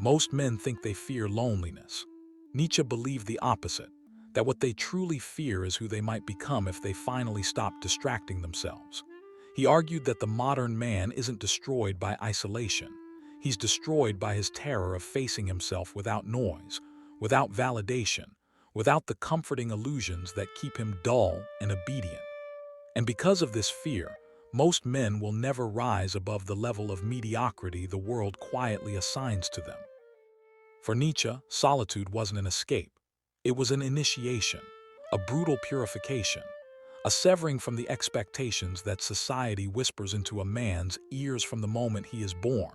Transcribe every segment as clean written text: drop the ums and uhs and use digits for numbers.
Most men think they fear loneliness. Nietzsche believed the opposite, that what they truly fear is who they might become if they finally stop distracting themselves. He argued that the modern man isn't destroyed by isolation. He's destroyed by his terror of facing himself without noise, without validation, without the comforting illusions that keep him dull and obedient. And because of this fear, most men will never rise above the level of mediocrity the world quietly assigns to them. For Nietzsche, solitude wasn't an escape. It was an initiation, a brutal purification, a severing from the expectations that society whispers into a man's ears from the moment he is born.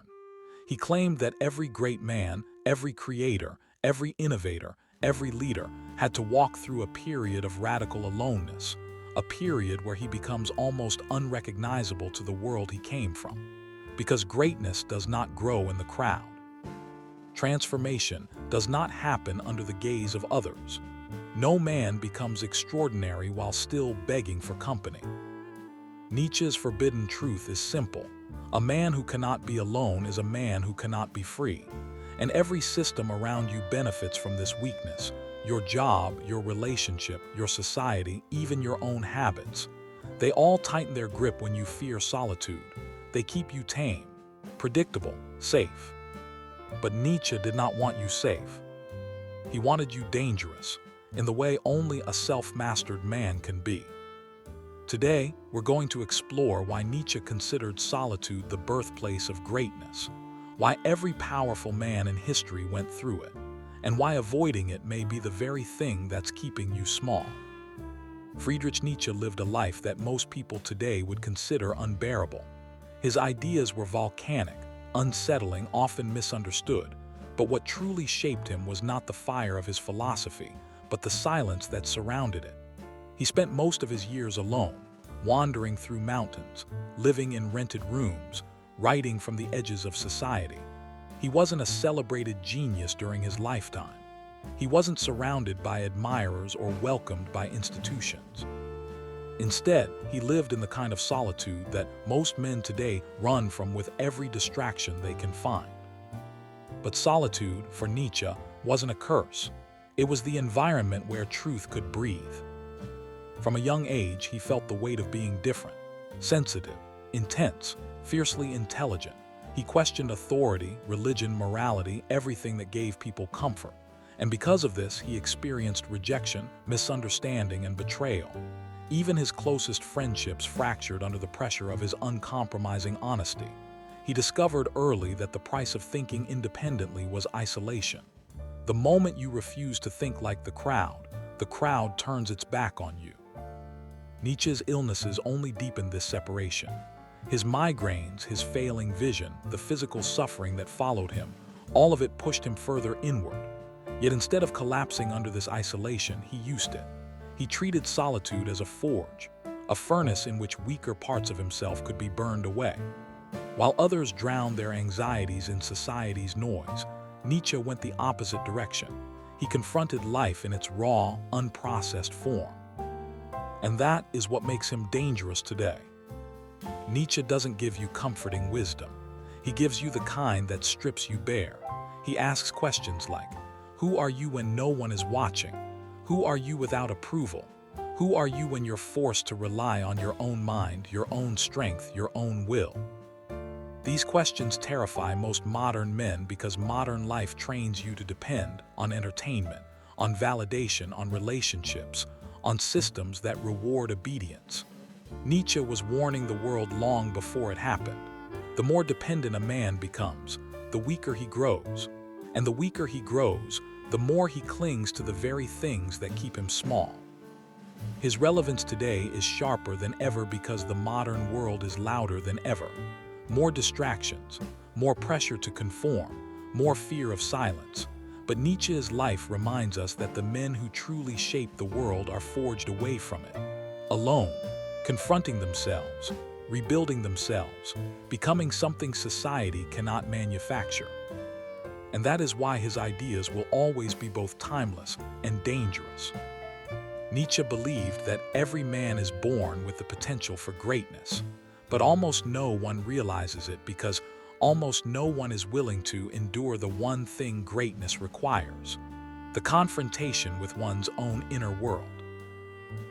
He claimed that every great man, every creator, every innovator, every leader had to walk through a period of radical aloneness, a period where he becomes almost unrecognizable to the world he came from. Because greatness does not grow in the crowd. Transformation does not happen under the gaze of others. No man becomes extraordinary while still begging for company. Nietzsche's forbidden truth is simple. A man who cannot be alone is a man who cannot be free. And every system around you benefits from this weakness. Your job, your relationship, your society, even your own habits. They all tighten their grip when you fear solitude. They keep you tame, predictable, safe. But Nietzsche did not want you safe. He wanted you dangerous, in the way only a self-mastered man can be. Today, we're going to explore why Nietzsche considered solitude the birthplace of greatness, why every powerful man in history went through it, and why avoiding it may be the very thing that's keeping you small. Friedrich Nietzsche lived a life that most people today would consider unbearable. His ideas were volcanic, unsettling, often misunderstood, but what truly shaped him was not the fire of his philosophy, but the silence that surrounded it. He spent most of his years alone, wandering through mountains, living in rented rooms, writing from the edges of society. He wasn't a celebrated genius during his lifetime. He wasn't surrounded by admirers or welcomed by institutions. Instead, he lived in the kind of solitude that most men today run from with every distraction they can find. But solitude, for Nietzsche, wasn't a curse. It was the environment where truth could breathe. From a young age, he felt the weight of being different, sensitive, intense, fiercely intelligent. He questioned authority, religion, morality, everything that gave people comfort. And because of this, he experienced rejection, misunderstanding, and betrayal. Even his closest friendships fractured under the pressure of his uncompromising honesty. He discovered early that the price of thinking independently was isolation. The moment you refuse to think like the crowd turns its back on you. Nietzsche's illnesses only deepened this separation. His migraines, his failing vision, the physical suffering that followed him, all of it pushed him further inward. Yet instead of collapsing under this isolation, he used it. He treated solitude as a forge, a furnace in which weaker parts of himself could be burned away. While others drowned their anxieties in society's noise, Nietzsche went the opposite direction. He confronted life in its raw, unprocessed form. And that is what makes him dangerous today. Nietzsche doesn't give you comforting wisdom. He gives you the kind that strips you bare. He asks questions like, who are you when no one is watching? Who are you without approval? Who are you when you're forced to rely on your own mind, your own strength, your own will? These questions terrify most modern men because modern life trains you to depend on entertainment, on validation, on relationships, on systems that reward obedience. Nietzsche was warning the world long before it happened. The more dependent a man becomes, the weaker he grows. And the weaker he grows, the more he clings to the very things that keep him small. His relevance today is sharper than ever because the modern world is louder than ever. More distractions, more pressure to conform, more fear of silence. But Nietzsche's life reminds us that the men who truly shape the world are forged away from it. Alone, confronting themselves, rebuilding themselves, becoming something society cannot manufacture. And that is why his ideas will always be both timeless and dangerous. Nietzsche believed that every man is born with the potential for greatness, but almost no one realizes it because almost no one is willing to endure the one thing greatness requires: the confrontation with one's own inner world.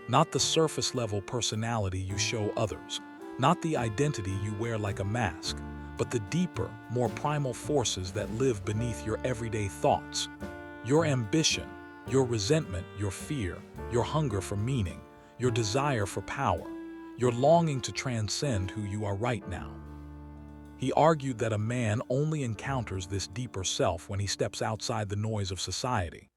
Not the surface-level personality you show others, not the identity you wear like a mask, but the deeper, more primal forces that live beneath your everyday thoughts. Your ambition, your resentment, your fear, your hunger for meaning, your desire for power, your longing to transcend who you are right now. He argued that a man only encounters this deeper self when he steps outside the noise of society,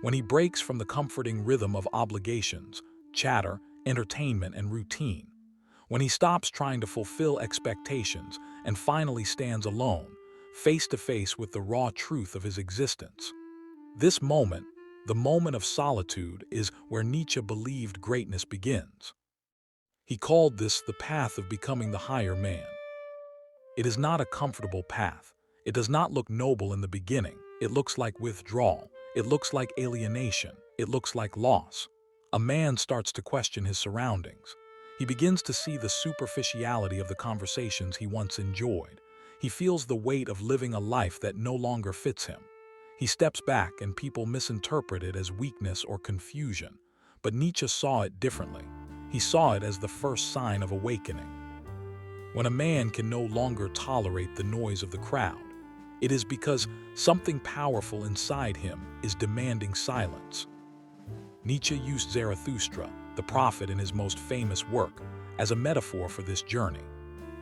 when he breaks from the comforting rhythm of obligations, chatter, entertainment, and routine, when he stops trying to fulfill expectations and finally stands alone, face to face with the raw truth of his existence. This moment, the moment of solitude, is where Nietzsche believed greatness begins. He called this the path of becoming the higher man. It is not a comfortable path. It does not look noble in the beginning. It looks like withdrawal. It looks like alienation. It looks like loss. A man starts to question his surroundings. He begins to see the superficiality of the conversations he once enjoyed. He feels the weight of living a life that no longer fits him. He steps back and people misinterpret it as weakness or confusion. But Nietzsche saw it differently. He saw it as the first sign of awakening. When a man can no longer tolerate the noise of the crowd, it is because something powerful inside him is demanding silence. Nietzsche used Zarathustra, the prophet in his most famous work, as a metaphor for this journey.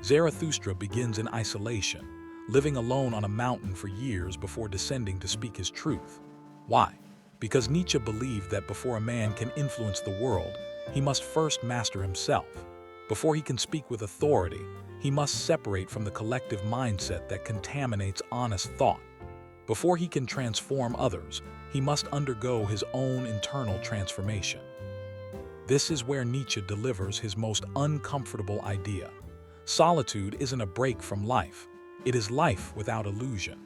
Zarathustra begins in isolation, living alone on a mountain for years before descending to speak his truth. Why? Because Nietzsche believed that before a man can influence the world, he must first master himself. Before he can speak with authority, he must separate from the collective mindset that contaminates honest thought. Before he can transform others, he must undergo his own internal transformation. This is where Nietzsche delivers his most uncomfortable idea. Solitude isn't a break from life. It is life without illusion.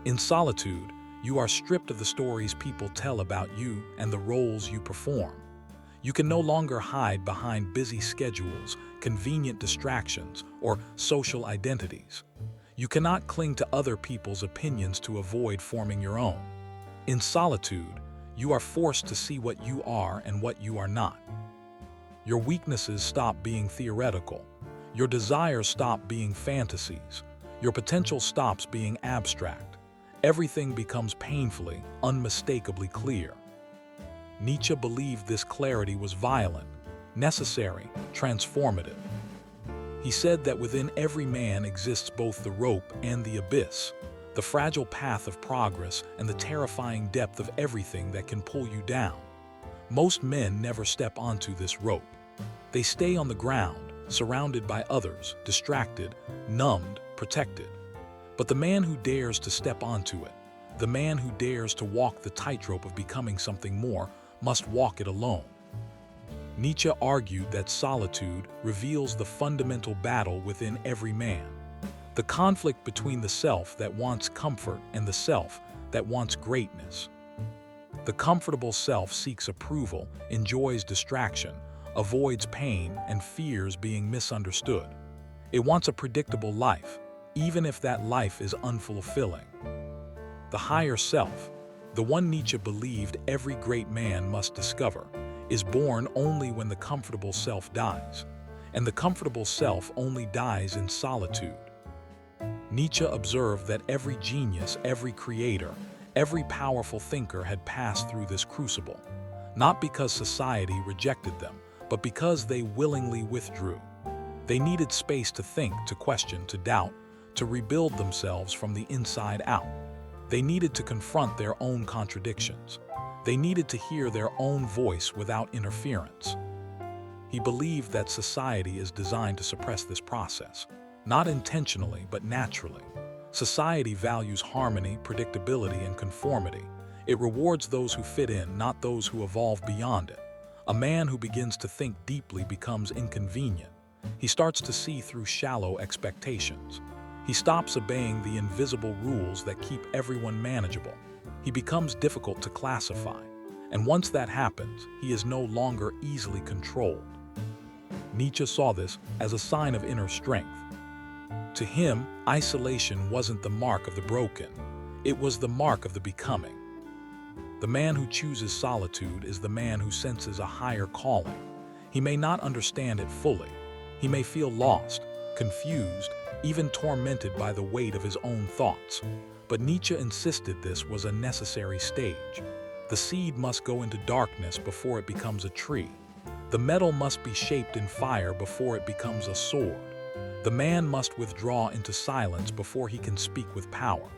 In solitude, you are stripped of the stories people tell about you and the roles you perform. You can no longer hide behind busy schedules, convenient distractions, or social identities. You cannot cling to other people's opinions to avoid forming your own. In solitude, you are forced to see what you are and what you are not. Your weaknesses stop being theoretical. Your desires stop being fantasies. Your potential stops being abstract. Everything becomes painfully, unmistakably clear. Nietzsche believed this clarity was violent, necessary, transformative. He said that within every man exists both the rope and the abyss, the fragile path of progress and the terrifying depth of everything that can pull you down. Most men never step onto this rope. They stay on the ground, surrounded by others, distracted, numbed, protected. But the man who dares to step onto it, the man who dares to walk the tightrope of becoming something more, must walk it alone. Nietzsche argued that solitude reveals the fundamental battle within every man, the conflict between the self that wants comfort and the self that wants greatness. The comfortable self seeks approval, enjoys distraction, avoids pain, and fears being misunderstood. It wants a predictable life, even if that life is unfulfilling. The higher self, the one Nietzsche believed every great man must discover, is born only when the comfortable self dies, and the comfortable self only dies in solitude. Nietzsche observed that every genius, every creator, every powerful thinker had passed through this crucible, not because society rejected them, but because they willingly withdrew. They needed space to think, to question, to doubt, to rebuild themselves from the inside out. They needed to confront their own contradictions. They needed to hear their own voice without interference. He believed that society is designed to suppress this process, not intentionally but naturally. Society values harmony, predictability, and conformity. It rewards those who fit in, not those who evolve beyond it. A man who begins to think deeply becomes inconvenient. He starts to see through shallow expectations. He stops obeying the invisible rules that keep everyone manageable. He becomes difficult to classify. And once that happens, he is no longer easily controlled. Nietzsche saw this as a sign of inner strength. To him, isolation wasn't the mark of the broken, it was the mark of the becoming. The man who chooses solitude is the man who senses a higher calling. He may not understand it fully. He may feel lost, confused, even tormented by the weight of his own thoughts. But Nietzsche insisted this was a necessary stage. The seed must go into darkness before it becomes a tree. The metal must be shaped in fire before it becomes a sword. The man must withdraw into silence before he can speak with power.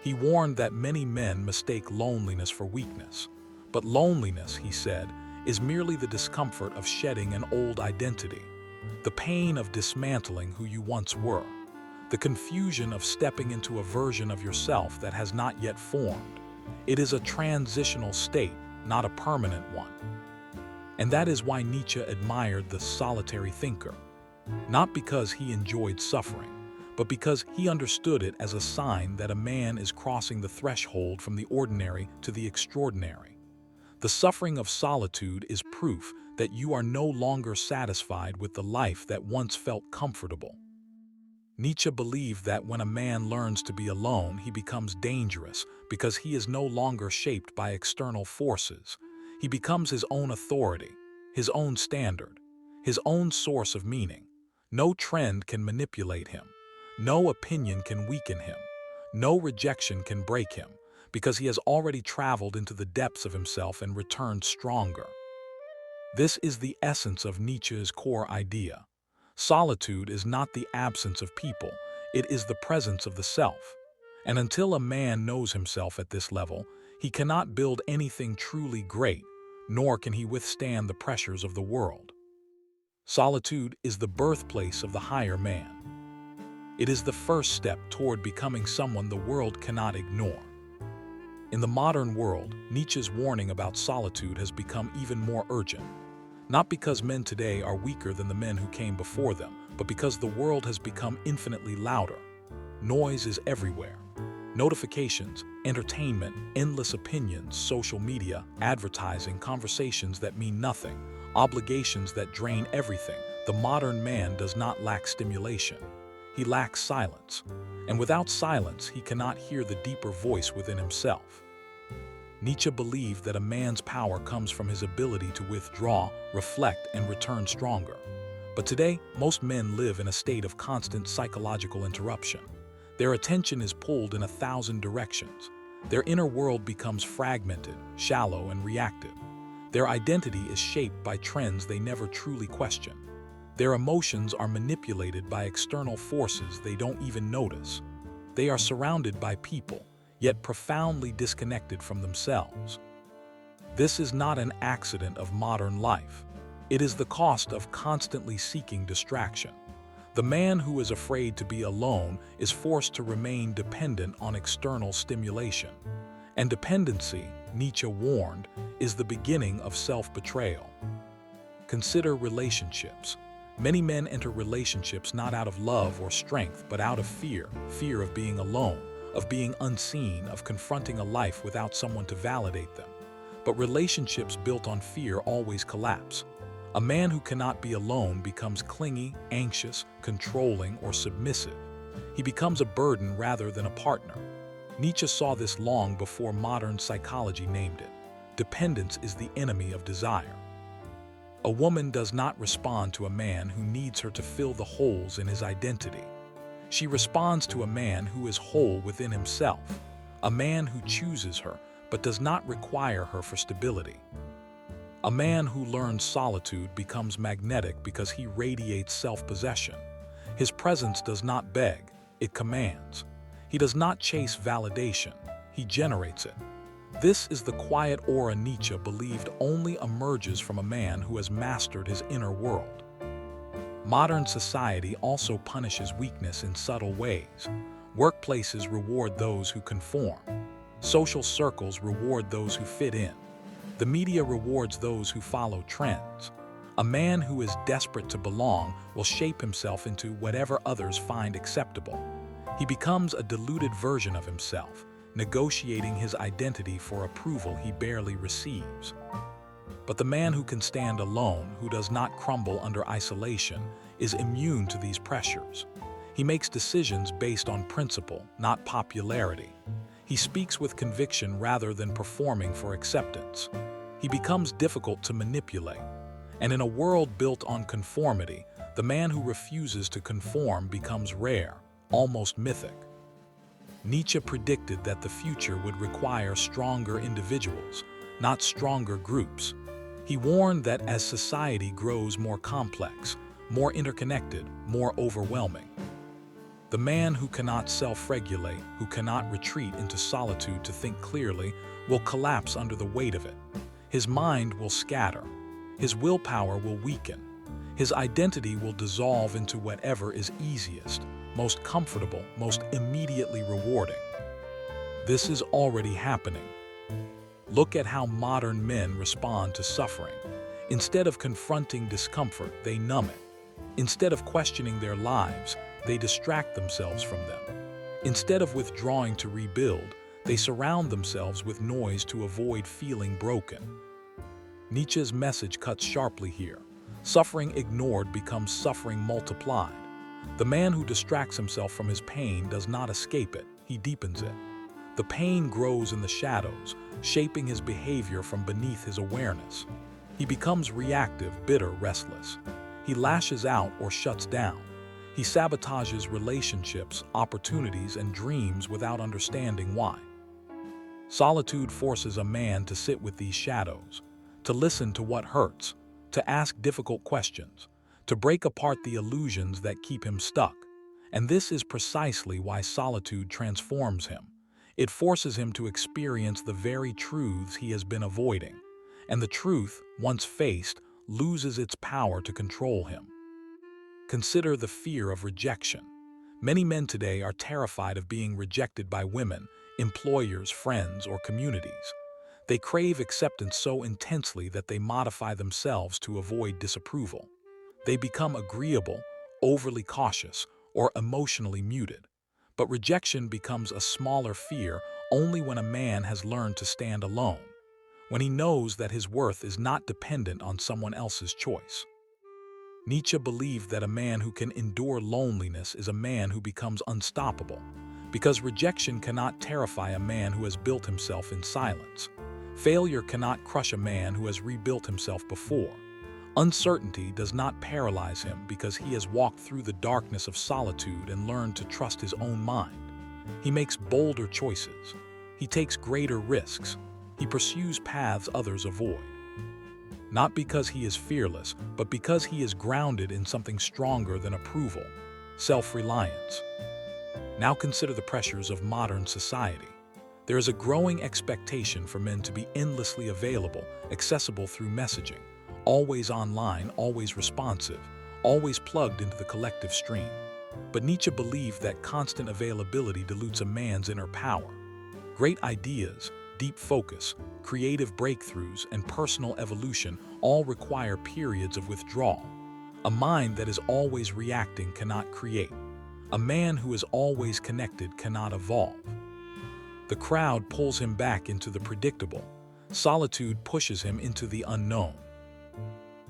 He warned that many men mistake loneliness for weakness. But loneliness, he said, is merely the discomfort of shedding an old identity, the pain of dismantling who you once were, the confusion of stepping into a version of yourself that has not yet formed. It is a transitional state, not a permanent one. And that is why Nietzsche admired the solitary thinker, not because he enjoyed suffering, but because he understood it as a sign that a man is crossing the threshold from the ordinary to the extraordinary. The suffering of solitude is proof that you are no longer satisfied with the life that once felt comfortable. Nietzsche believed that when a man learns to be alone, he becomes dangerous because he is no longer shaped by external forces. He becomes his own authority, his own standard, his own source of meaning. No trend can manipulate him. No opinion can weaken him. No rejection can break him, because he has already traveled into the depths of himself and returned stronger. This is the essence of Nietzsche's core idea. Solitude is not the absence of people, it is the presence of the self. And until a man knows himself at this level, he cannot build anything truly great, nor can he withstand the pressures of the world. Solitude is the birthplace of the higher man. It is the first step toward becoming someone the world cannot ignore. In the modern world, Nietzsche's warning about solitude has become even more urgent. Not because men today are weaker than the men who came before them, but because the world has become infinitely louder. Noise is everywhere. Notifications, entertainment, endless opinions, social media, advertising, conversations that mean nothing, obligations that drain everything. The modern man does not lack stimulation. He lacks silence. And without silence, he cannot hear the deeper voice within himself. Nietzsche believed that a man's power comes from his ability to withdraw, reflect, and return stronger. But today, most men live in a state of constant psychological interruption. Their attention is pulled in 1,000 directions. Their inner world becomes fragmented, shallow, and reactive. Their identity is shaped by trends they never truly question. Their emotions are manipulated by external forces they don't even notice. They are surrounded by people, yet profoundly disconnected from themselves. This is not an accident of modern life. It is the cost of constantly seeking distraction. The man who is afraid to be alone is forced to remain dependent on external stimulation. And dependency, Nietzsche warned, is the beginning of self-betrayal. Consider relationships. Many men enter relationships not out of love or strength, but out of fear of being alone, of being unseen, of confronting a life without someone to validate them. But relationships built on fear always collapse. A man who cannot be alone becomes clingy, anxious, controlling, or submissive. He becomes a burden rather than a partner. Nietzsche saw this long before modern psychology named it. Dependence is the enemy of desire. A woman does not respond to a man who needs her to fill the holes in his identity. She responds to a man who is whole within himself, a man who chooses her but does not require her for stability. A man who learns solitude becomes magnetic because he radiates self-possession. His presence does not beg, it commands. He does not chase validation, he generates it. This is the quiet aura Nietzsche believed only emerges from a man who has mastered his inner world. Modern society also punishes weakness in subtle ways. Workplaces reward those who conform. Social circles reward those who fit in. The media rewards those who follow trends. A man who is desperate to belong will shape himself into whatever others find acceptable. He becomes a diluted version of himself, negotiating his identity for approval he barely receives. But the man who can stand alone, who does not crumble under isolation, is immune to these pressures. He makes decisions based on principle, not popularity. He speaks with conviction rather than performing for acceptance. He becomes difficult to manipulate. And in a world built on conformity, the man who refuses to conform becomes rare, almost mythic. Nietzsche predicted that the future would require stronger individuals, not stronger groups. He warned that as society grows more complex, more interconnected, more overwhelming, the man who cannot self-regulate, who cannot retreat into solitude to think clearly, will collapse under the weight of it. His mind will scatter. His willpower will weaken. His identity will dissolve into whatever is easiest, most comfortable, most immediately rewarding. This is already happening. Look at how modern men respond to suffering. Instead of confronting discomfort, they numb it. Instead of questioning their lives, they distract themselves from them. Instead of withdrawing to rebuild, they surround themselves with noise to avoid feeling broken. Nietzsche's message cuts sharply here. Suffering ignored becomes suffering multiplied. The man who distracts himself from his pain does not escape it, he deepens it. The pain grows in the shadows, shaping his behavior from beneath his awareness. He becomes reactive, bitter, restless. He lashes out or shuts down. He sabotages relationships, opportunities, and dreams without understanding why. Solitude forces a man to sit with these shadows, to listen to what hurts, to ask difficult questions, to break apart the illusions that keep him stuck. And this is precisely why solitude transforms him. It forces him to experience the very truths he has been avoiding. And the truth, once faced, loses its power to control him. Consider the fear of rejection. Many men today are terrified of being rejected by women, employers, friends, or communities. They crave acceptance so intensely that they modify themselves to avoid disapproval. They become agreeable, overly cautious, or emotionally muted. But rejection becomes a smaller fear only when a man has learned to stand alone, when he knows that his worth is not dependent on someone else's choice. Nietzsche believed that a man who can endure loneliness is a man who becomes unstoppable, because rejection cannot terrify a man who has built himself in silence. Failure cannot crush a man who has rebuilt himself before. Uncertainty does not paralyze him because he has walked through the darkness of solitude and learned to trust his own mind. He makes bolder choices. He takes greater risks. He pursues paths others avoid. Not because he is fearless, but because he is grounded in something stronger than approval, self-reliance. Now consider the pressures of modern society. There is a growing expectation for men to be endlessly available, accessible through messaging, always online, always responsive, always plugged into the collective stream. But Nietzsche believed that constant availability dilutes a man's inner power. Great ideas, deep focus, creative breakthroughs, and personal evolution all require periods of withdrawal. A mind that is always reacting cannot create. A man who is always connected cannot evolve. The crowd pulls him back into the predictable. Solitude pushes him into the unknown.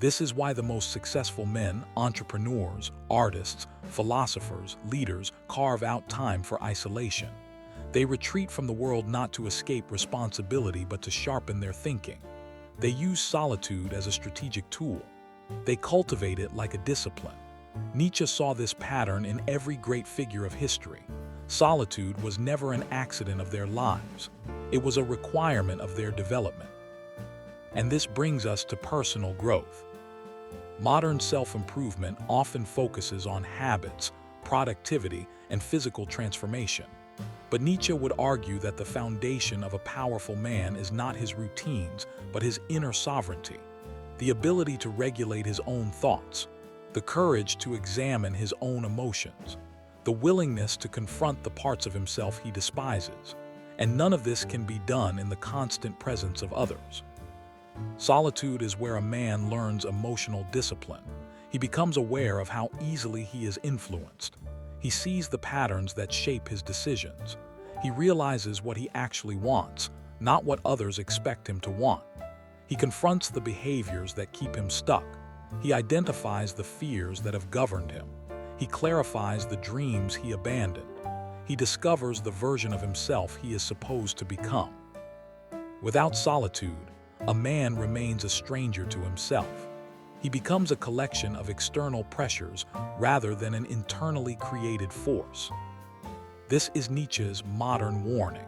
This is why the most successful men, entrepreneurs, artists, philosophers, leaders, carve out time for isolation. They retreat from the world not to escape responsibility but to sharpen their thinking. They use solitude as a strategic tool. They cultivate it like a discipline. Nietzsche saw this pattern in every great figure of history. Solitude was never an accident of their lives. It was a requirement of their development. And this brings us to personal growth. Modern self-improvement often focuses on habits, productivity, and physical transformation. But Nietzsche would argue that the foundation of a powerful man is not his routines, but his inner sovereignty, the ability to regulate his own thoughts, the courage to examine his own emotions, the willingness to confront the parts of himself he despises. And none of this can be done in the constant presence of others. Solitude is where a man learns emotional discipline. He becomes aware of how easily he is influenced. He sees the patterns that shape his decisions. He realizes what he actually wants, not what others expect him to want. He confronts the behaviors that keep him stuck. He identifies the fears that have governed him. He clarifies the dreams he abandoned. He discovers the version of himself he is supposed to become. Without solitude, a man remains a stranger to himself. He becomes a collection of external pressures rather than an internally created force. This is Nietzsche's modern warning.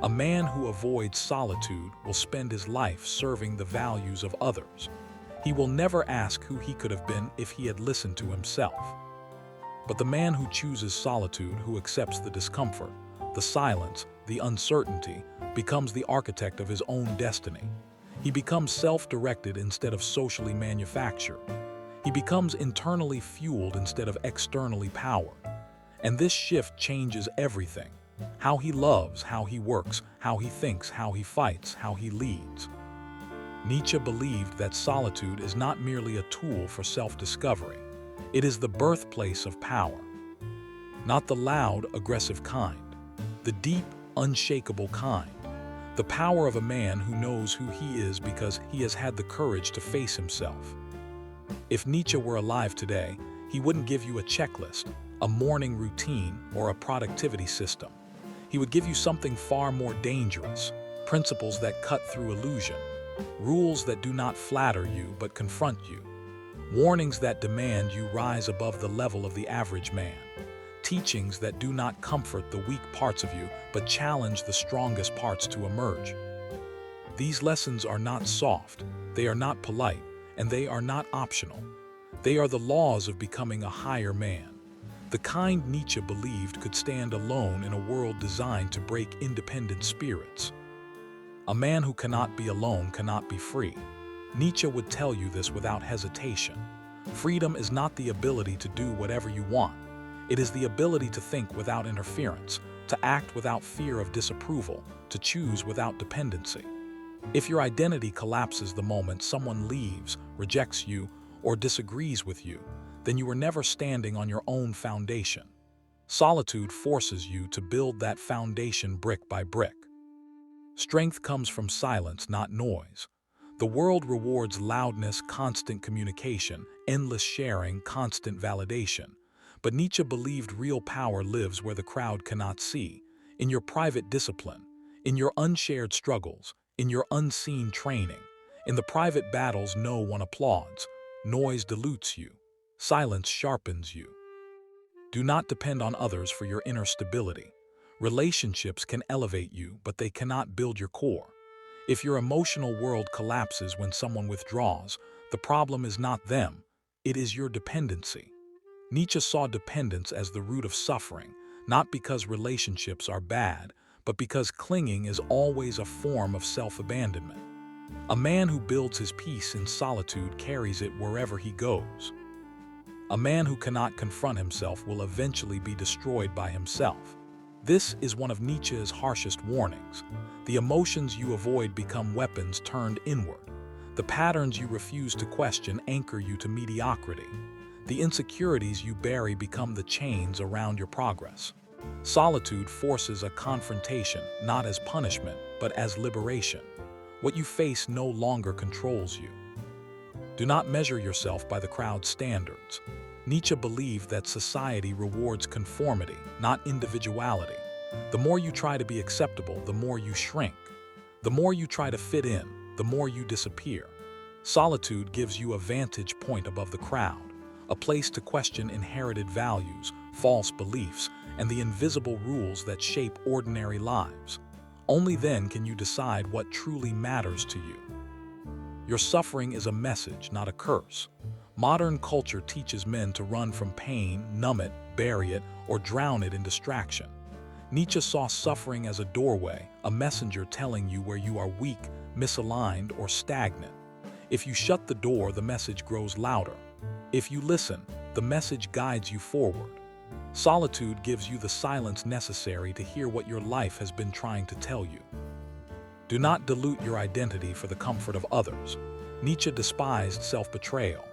A man who avoids solitude will spend his life serving the values of others. He will never ask who he could have been if he had listened to himself. But the man who chooses solitude, who accepts the discomfort, the silence, the uncertainty, becomes the architect of his own destiny. He becomes self-directed instead of socially manufactured. He becomes internally fueled instead of externally powered. And this shift changes everything. How he loves, how he works, how he thinks, how he fights, how he leads. Nietzsche believed that solitude is not merely a tool for self-discovery. It is the birthplace of power. Not the loud, aggressive kind. The deep, unshakable kind. The power of a man who knows who he is because he has had the courage to face himself. If Nietzsche were alive today, he wouldn't give you a checklist, a morning routine, or a productivity system. He would give you something far more dangerous, principles that cut through illusion, rules that do not flatter you but confront you, warnings that demand you rise above the level of the average man, teachings that do not comfort the weak parts of you but challenge the strongest parts to emerge. These lessons are not soft, they are not polite, and they are not optional. They are the laws of becoming a higher man, the kind Nietzsche believed could stand alone in a world designed to break independent spirits. A man who cannot be alone cannot be free. Nietzsche would tell you this without hesitation. Freedom is not the ability to do whatever you want. It is the ability to think without interference, to act without fear of disapproval, to choose without dependency. If your identity collapses the moment someone leaves, rejects you, or disagrees with you, then you are never standing on your own foundation. Solitude forces you to build that foundation brick by brick. Strength comes from silence, not noise. The world rewards loudness, constant communication, endless sharing, constant validation. But Nietzsche believed real power lives where the crowd cannot see, in your private discipline, in your unshared struggles, in your unseen training, in the private battles no one applauds. Noise dilutes you. Silence sharpens you. Do not depend on others for your inner stability. Relationships can elevate you, but they cannot build your core. If your emotional world collapses when someone withdraws, the problem is not them, it is your dependency. Nietzsche saw dependence as the root of suffering, not because relationships are bad, but because clinging is always a form of self-abandonment. A man who builds his peace in solitude carries it wherever he goes. A man who cannot confront himself will eventually be destroyed by himself. This is one of Nietzsche's harshest warnings. The emotions you avoid become weapons turned inward. The patterns you refuse to question anchor you to mediocrity. The insecurities you bury become the chains around your progress. Solitude forces a confrontation, not as punishment, but as liberation. What you face no longer controls you. Do not measure yourself by the crowd's standards. Nietzsche believed that society rewards conformity, not individuality. The more you try to be acceptable, the more you shrink. The more you try to fit in, the more you disappear. Solitude gives you a vantage point above the crowd, a place to question inherited values, false beliefs, and the invisible rules that shape ordinary lives. Only then can you decide what truly matters to you. Your suffering is a message, not a curse. Modern culture teaches men to run from pain, numb it, bury it, or drown it in distraction. Nietzsche saw suffering as a doorway, a messenger telling you where you are weak, misaligned, or stagnant. If you shut the door, the message grows louder. If you listen, the message guides you forward. Solitude gives you the silence necessary to hear what your life has been trying to tell you. Do not dilute your identity for the comfort of others. Nietzsche despised self-betrayal.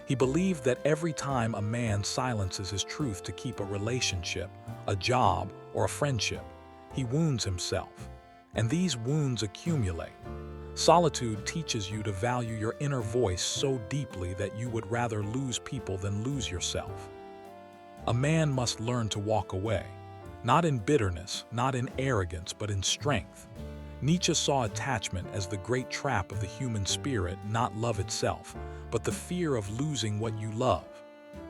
He believed that every time a man silences his truth to keep a relationship, a job, or a friendship, he wounds himself. And these wounds accumulate. Solitude teaches you to value your inner voice so deeply that you would rather lose people than lose yourself. A man must learn to walk away, not in bitterness, not in arrogance, but in strength. Nietzsche saw attachment as the great trap of the human spirit, not love itself, but the fear of losing what you love.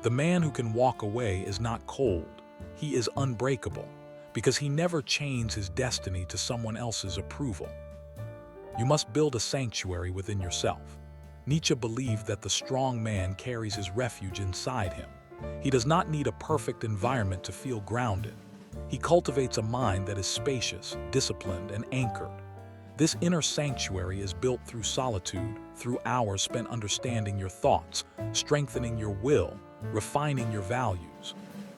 The man who can walk away is not cold, he is unbreakable, because he never chains his destiny to someone else's approval. You must build a sanctuary within yourself. Nietzsche believed that the strong man carries his refuge inside him. He does not need a perfect environment to feel grounded. He cultivates a mind that is spacious, disciplined, and anchored. This inner sanctuary is built through solitude, through hours spent understanding your thoughts, strengthening your will, refining your values.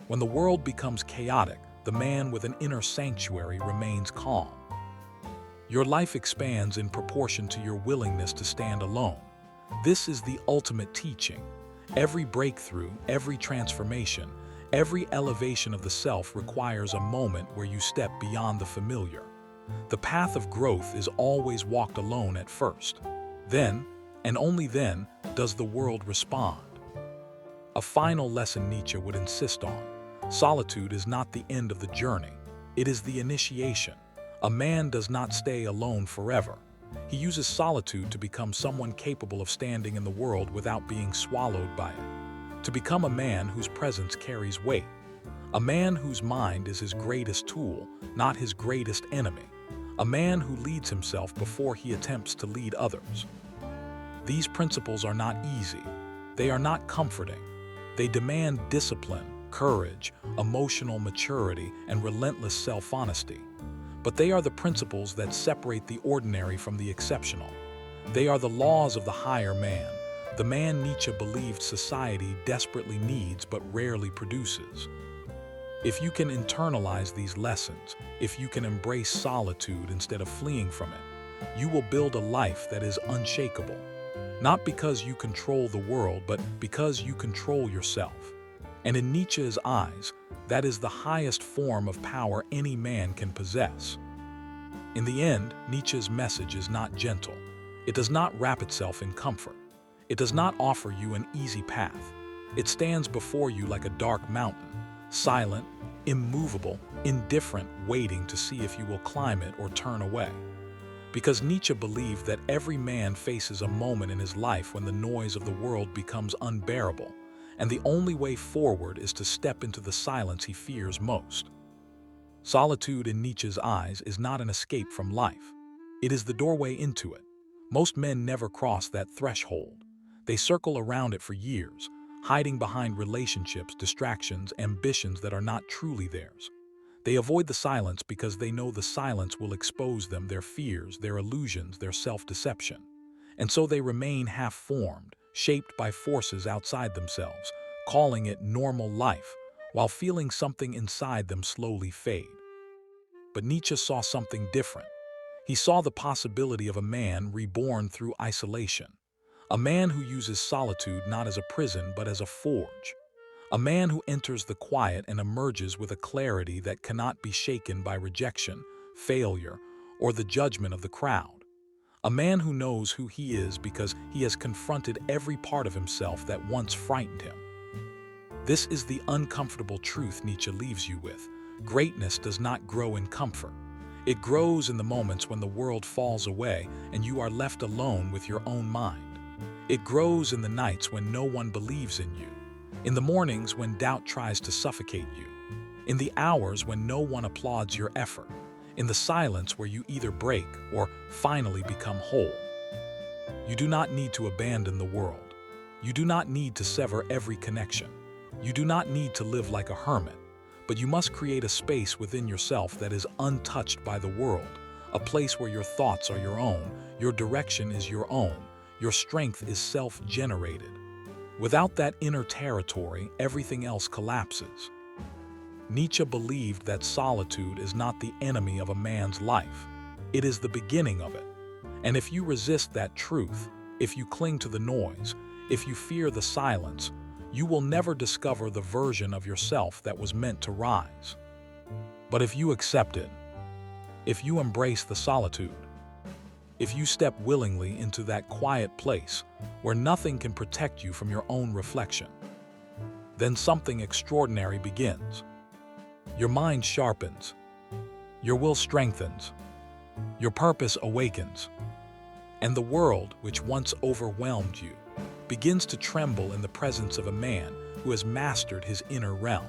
When the world becomes chaotic, the man with an inner sanctuary remains calm. Your life expands in proportion to your willingness to stand alone. This is the ultimate teaching. Every breakthrough, every transformation, every elevation of the self requires a moment where you step beyond the familiar. The path of growth is always walked alone at first. Then, and only then, does the world respond. A final lesson Nietzsche would insist on: solitude is not the end of the journey, it is the initiation. A man does not stay alone forever. He uses solitude to become someone capable of standing in the world without being swallowed by it. To become a man whose presence carries weight. A man whose mind is his greatest tool, not his greatest enemy. A man who leads himself before he attempts to lead others. These principles are not easy. They are not comforting. They demand discipline, courage, emotional maturity, and relentless self-honesty. But they are the principles that separate the ordinary from the exceptional. They are the laws of the higher man, the man Nietzsche believed society desperately needs but rarely produces. If you can internalize these lessons, if you can embrace solitude instead of fleeing from it, you will build a life that is unshakable. Not because you control the world, but because you control yourself. And in Nietzsche's eyes, that is the highest form of power any man can possess. In the end, Nietzsche's message is not gentle. It does not wrap itself in comfort. It does not offer you an easy path. It stands before you like a dark mountain, silent, immovable, indifferent, waiting to see if you will climb it or turn away. Because Nietzsche believed that every man faces a moment in his life when the noise of the world becomes unbearable, and the only way forward is to step into the silence he fears most. Solitude in Nietzsche's eyes is not an escape from life. It is the doorway into it. Most men never cross that threshold. They circle around it for years, hiding behind relationships, distractions, ambitions that are not truly theirs. They avoid the silence because they know the silence will expose them, their fears, their illusions, their self-deception. And so they remain half-formed, shaped by forces outside themselves, calling it normal life, while feeling something inside them slowly fade. But Nietzsche saw something different. He saw the possibility of a man reborn through isolation. A man who uses solitude not as a prison but as a forge. A man who enters the quiet and emerges with a clarity that cannot be shaken by rejection, failure, or the judgment of the crowd. A man who knows who he is because he has confronted every part of himself that once frightened him. This is the uncomfortable truth Nietzsche leaves you with. Greatness does not grow in comfort. It grows in the moments when the world falls away and you are left alone with your own mind. It grows in the nights when no one believes in you, in the mornings when doubt tries to suffocate you, in the hours when no one applauds your effort, in the silence where you either break or finally become whole. You do not need to abandon the world. You do not need to sever every connection. You do not need to live like a hermit, but you must create a space within yourself that is untouched by the world, a place where your thoughts are your own, your direction is your own, your strength is self-generated. Without that inner territory, everything else collapses. Nietzsche believed that solitude is not the enemy of a man's life. It is the beginning of it. And if you resist that truth, if you cling to the noise, if you fear the silence, you will never discover the version of yourself that was meant to rise. But if you accept it, if you embrace the solitude, if you step willingly into that quiet place where nothing can protect you from your own reflection, then something extraordinary begins. Your mind sharpens, your will strengthens, your purpose awakens, and the world, which once overwhelmed you, begins to tremble in the presence of a man who has mastered his inner realm.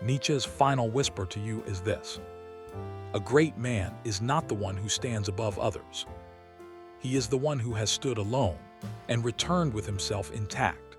Nietzsche's final whisper to you is this: a great man is not the one who stands above others. He is the one who has stood alone and returned with himself intact.